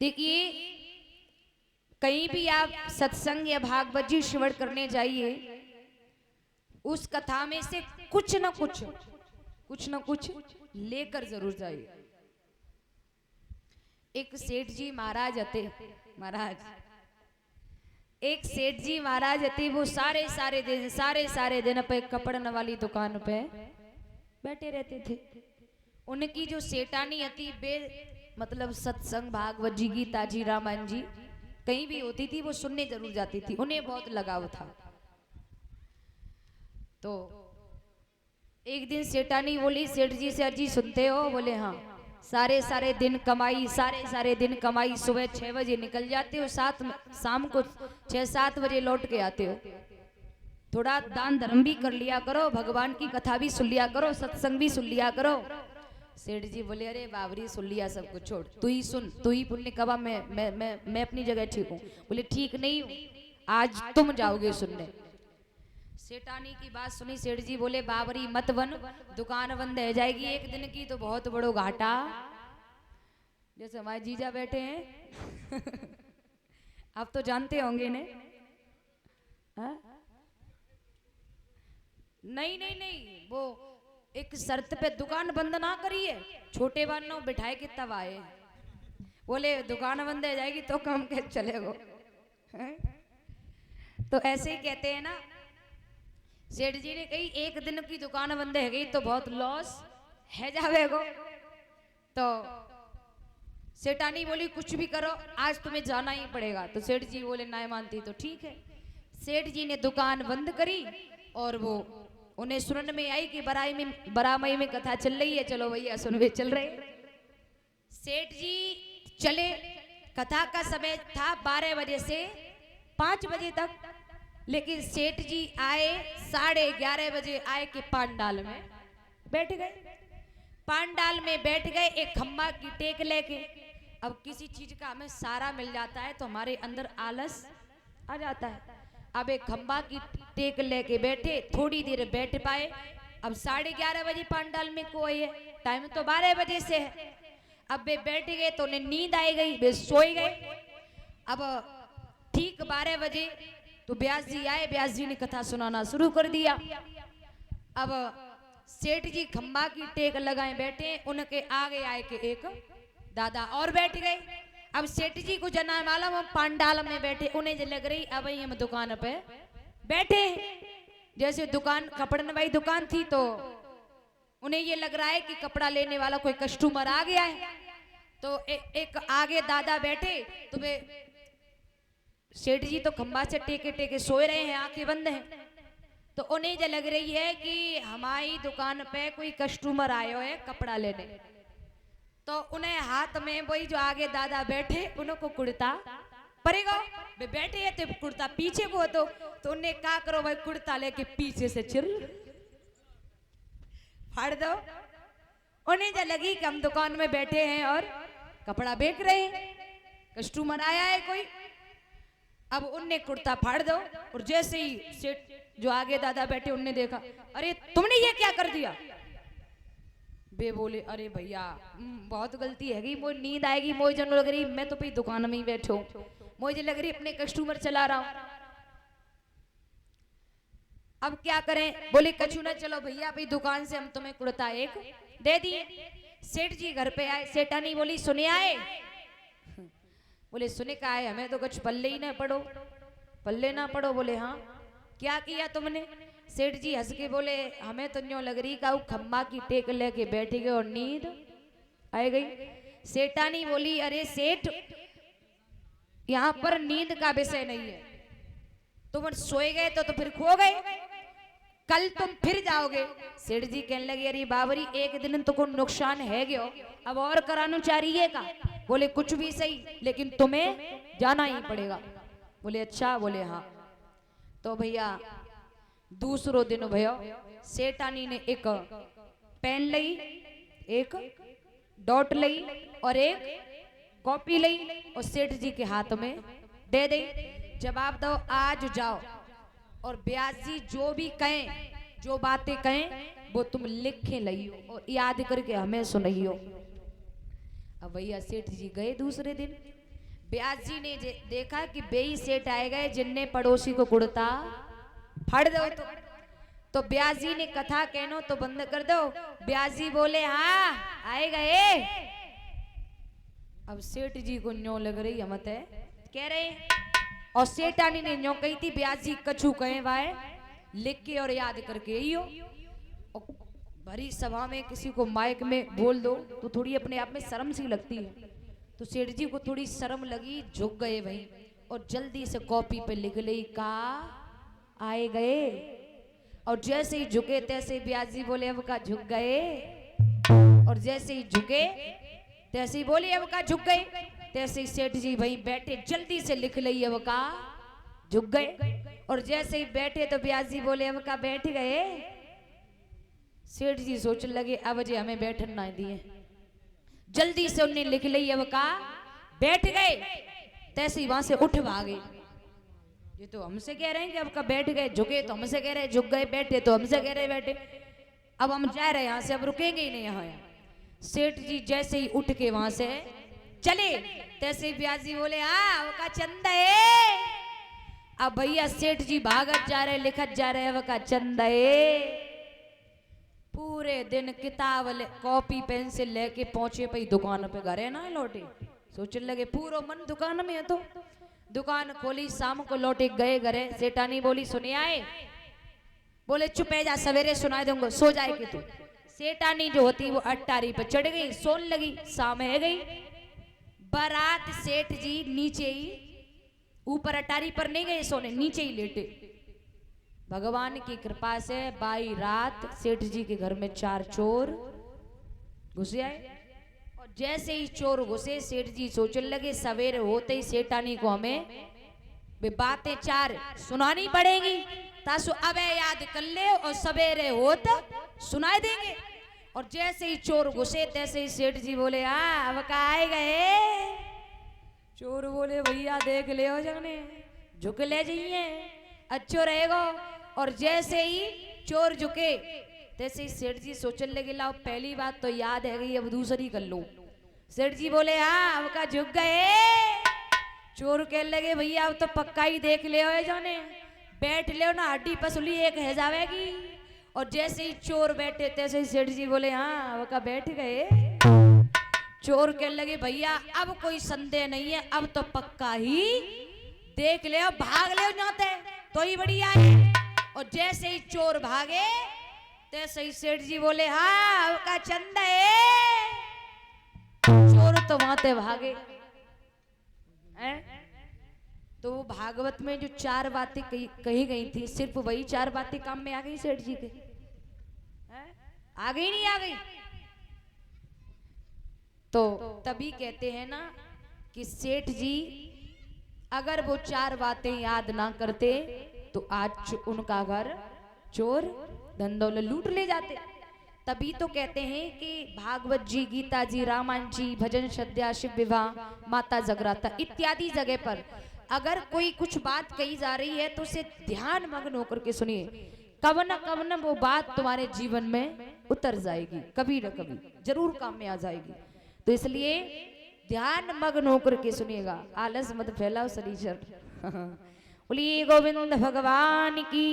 देखिए, कहीं भी आप सत्संग या भागवत जी श्रवण करने जाइए, उस कथा में से कुछ न कुछ लेकर जरूर जाइए। एक सेठ जी महाराज हते, एक सेठ जी महाराज हते, वो सारे दिन पे कपड़न वाली दुकान पे बैठे रहते थे। उनकी जो सेठानी हती बे मतलब सत्संग भागवत जी गीता जी रामायण जी कहीं भी होती थी वो सुनने जरूर जाती थी, उन्हें बहुत लगाव था। तो एक दिन सेठानी बोली सेठ जी से, अर्जी सुनते हो? बोले हाँ। सारे दिन कमाई, सारे दिन कमाई, सुबह 6 बजे निकल जाते हो, शाम को 6-7 बजे लौट के आते हो। थोड़ा दान धर्म भी कर लिया करो, भगवान की कथा भी सुन लिया करो, सत्संग भी सुन लिया करो। सेठ जी बोले अरे बाबरी सुन लिया सब कुछ, छोड़, तू ही सुन, तू ही पुण्य कमा, मैं अपनी जगह ठीक हूँ। बोले ठीक नहीं हूँ, आज तुम जाओगे सुनने। सेठानी की बात सुनी, सेठ जी बोले बाबरी मत बन, दुकान बंद रह जाएगी एक दिन की तो बहुत बड़ो घाटा। जैसे हमारे जीजा बैठे हैं आप तो जानते होंगे ने। नहीं, वो एक शर्त पे दुकान बंद ना करिए, छोटे बानो बिठाए के तब आए। बोले दुकान बंद हो जाएगी तो काम कैसे चलेगा। तो ऐसे ही कहते हैं ना। सेठ जी ने कही एक दिन की दुकान बंद है गई तो बहुत लॉस है जावेगो। तो सेठानी बोली कुछ भी करो आज तुम्हें जाना ही पड़ेगा। तो सेठ जी बोले ना मानती तो ठीक है। सेठ जी ने दुकान बंद करी और वो उन्हें सुनने में आई कि बरामई में कथा चल रही है, चलो भैया सुनवे चल रहे। सेठ जी चले, कथा का समय था 12 बजे से 5 बजे तक, लेकिन सेठ जी आए 11:30 बजे आए कि पांडाल में बैठ गए। पांडाल में बैठ गए एक खम्बा की टेक लेके। अब किसी चीज का हमें सारा मिल जाता है तो हमारे अंदर आलस आ जाता है। अब एक खम्बा की टेक लेके बैठे, थोड़ी देर बैठ पाए। अब 11:30 बजे पांडाल में कोई है, टाइम तो 12 बजे से है। अब वे बैठ गए तो उन्हें नींद आई गई, वे सोए गए। अब ठीक 12 बजे तो व्यास जी आए, व्यास जी ने कथा सुनाना शुरू कर दिया। अब सेठ जी खम्बा की टेक लगाए बैठे, उनके आगे आए के एक दादा और बैठ गए। अब सेठ जी को जना मालूम हम पांडाल में बैठे, उन्हें जो लग रही अब हम दुकान पे बैठे। जैसे दुकान कपड़न वाली दुकान थी तो उन्हें ये लग रहा है कि कपड़ा लेने वाला कोई कस्टमर आ गया है। तो एक आगे दादा बैठे तो वे सेठ जी तो खंबा से टेके टेके सोए रहे हैं, आंखें बंद हैं। तो उन्हें जो लग रही है कि हमारी दुकान पे कोई कस्टमर आयो है कपड़ा लेने। तो उन्हें हाथ में वही जो आगे दादा बैठे उनको कुर्ता पड़ेगा, वे बैठे हैं तो कुर्ता पीछे को तो उन्हें क्या करो भाई, कुर्ता लेके पीछे से चिर फाड़ दो। उन्हें जो लगी कि हम दुकान में बैठे हैं और कपड़ा बेच रहे हैं, कस्टमर आया है कोई। अब उनने कुर्ता फाड़ दो और जैसे ही सेठ जो आगे दादा बैठे उनने देखा, अरे तुमने ये क्या कर दिया। बे बोले अरे भैया बहुत गलती हैगी, मोई नींद आएगी, मोई जन लग रही मैं तो भाई दुकान में ही बैठो, मुझे लग रही अपने कस्टमर चला रहा हूं। अब क्या करें, बोले कछु ना, चलो भैया भाई दुकान से हम तुम्हें कुर्ता एक दे दिए। सेठ जी घर पे आए, सेठानी बोली सुने आए। बोले सुने का है, हमें तो कुछ पल्ले ही ना पड़ो, पल्ले ना पड़ो। बोले हाँ क्या किया तुमने। सेठ जी हंस के बोले हमें तो न्यों लग रही का खम्बा की टेक लेके बैठ गए और नींद आ गई। सेठानी बोली अरे सेठ यहाँ पर नींद का विषय नहीं है, तुम सोए गए तो फिर खो गए, कल तुम फिर जाओगे। सेठ जी कहने लगे अरे बाबरी एक दिन तो कोई नुकसान है गयो, अब और कराना चाहिए का। बोले कुछ भी सही लेकिन तुम्हें जाना ही पड़ेगा। बोले अच्छा। बोले हाँ। तो भैया दूसरो दिन भयो, सेठानी ने एक पेन लई, एक डॉट लई और एक कॉपी लई और सेठ जी के हाथ में दे दी, जवाब दो आज जाओ और ब्यास जी जो भी कहें, जो बातें कहें वो तुम लिखे लइयो और याद करके हमें सुनाइयो। अब भैया सेठ जी गए दूसरे दिन, ब्यास जी ने देखा कि बेई सेठ आए गए जिनने पड़ोसी को कुड़ता फाड़ दो। तो ब्यास जी ने कथा कहनो तो बंद कर दो। ब्यास जी बोले हाँ आए गए। अब सेठ जी को न्यो लग रही हमत है कह रहे, और सेठानी ने न्यो कही थी ब्यास जी कछु कहे वाए लिख के और याद करके ही हो। भरी सभा में किसी को माइक में बोल दो तो थोड़ी अपने आप में शर्म सी लगती है। तो सेठ जी को थोड़ी शर्म लगी, झुक गए भाई और जल्दी से कॉपी पे लिख ली का आए गए। और जैसे ही झुके तैसे ही ब्यास जी बोले अब का झुक गए, और जैसे ही झुके तैसे ही बोले अब का झुक गए। तैसे ही सेठ जी भाई बैठे जल्दी से लिख ली अब का झुक गए। और जैसे ही बैठे तो ब्यास जी बोले अब का बैठ गए। सेठ जी सोचने लगे अब जे हमें बैठन ना दिए, जल्दी से उन्हें लिख ली अब का बैठ गए। तैसे ही वहां से उठ भागे। ये तो हमसे कह रहे हैं कि अब का बैठ गए, झुके तो हमसे कह रहे झुक गए, बैठे तो हमसे कह रहे बैठे। अब हम जा रहे हैं यहाँ से, अब रुकेंगे ही नहीं यहाँ। सेठ जी जैसे ही उठ के वहां से चले तैसे ही ब्यास जी बोले हाँ अब का चंदा है। अब भैया सेठ जी भागत जा रहे लिखत जा रहे अब का चंदा है। पूरे दिन किताब कॉपी पेंसिल लेके पहुंचे पई दुकान पे, घरे ना लौटे। सोचने लगे पूरा मन दुकान में है। तो दुकान खोली, शाम को लौटे गए घरे। सेठानी बोली सुनिए आए, बोले चुप है जा सवेरे सुनाई दूंगा, सो जाए कि तू। सेठानी जो होती वो अट्टारी पे चढ़ गई, सोन लगी, शाम है गई। बारात सेठ जी नीचे ही, ऊपर अटारी पर नहीं गए सोने, नीचे ही लेटे। भगवान की कृपा से बाई रात सेठ जी के घर में 4 चोर घुसे आए। और जैसे ही चोर घुसे सेठ जी सोचने लगे सवेरे होते ही सेठानी को हमें वे बातें 4 सुनानी पड़ेगी, तासु अब याद कर ले और सवेरे होत सुनाई देंगे। और जैसे ही चोर घुसे तैसे ही सेठ जी बोले अब का आए गए। चोर बोले भैया देख ले हो जाने, झुक ले जाइए अच्छो रहेगा। और जैसे ही चोर झुके तैसे ही सेठ जी सोचने लगे लाओ पहली बात तो याद है गई, अब दूसरी कर लो। सेठ जी बोले अब का झुक गए। चोर कहने लगे भैया अब तो पक्का ही देख ले हो जाने, बैठ ले ना हड्डी पसली एक है जावेगी। और जैसे ही चोर बैठे तैसे ही सेठ जी बोले हाँ अब का बैठ गए। चोर कहने लगे भैया अब कोई संदेह नहीं है, अब तो पक्का ही देख ले, भाग ले जाते तो ही बढ़िया है। और जैसे ही चोर भागे तैसे ही सेठ जी बोले हाँ अब का चंदा है। चोर तो वहां ते भागे हैं। तो वो भागवत में जो 4 बातें कही गई थी, सिर्फ वही 4 बातें काम में आ गई सेठ जी के, आ गई नहीं आ गई। तो तभी कहते हैं ना कि सेठ जी अगर वो 4 बातें याद ना करते तो आज उनका घर चोर धन दौलत लूट ले जाते। तभी तो कहते हैं कि भागवत जी, गीता जी, रामायण जी, भजन श्रद्धा, शिव विवाह, माता जगराता इत्यादि जगह पर अगर कोई कुछ बात कही जा रही है तो उसे ध्यान मग्न होकर के सुनिए। कब न वो बात तुम्हारे जीवन में उतर जाएगी, कभी न कभी जरूर काम में आ जाएगी। तो इसलिए ध्यान मग्न होकर के सुनिएगा, आलस मत फैलाओ शरीर। बोलिए गोविंद भगवान की।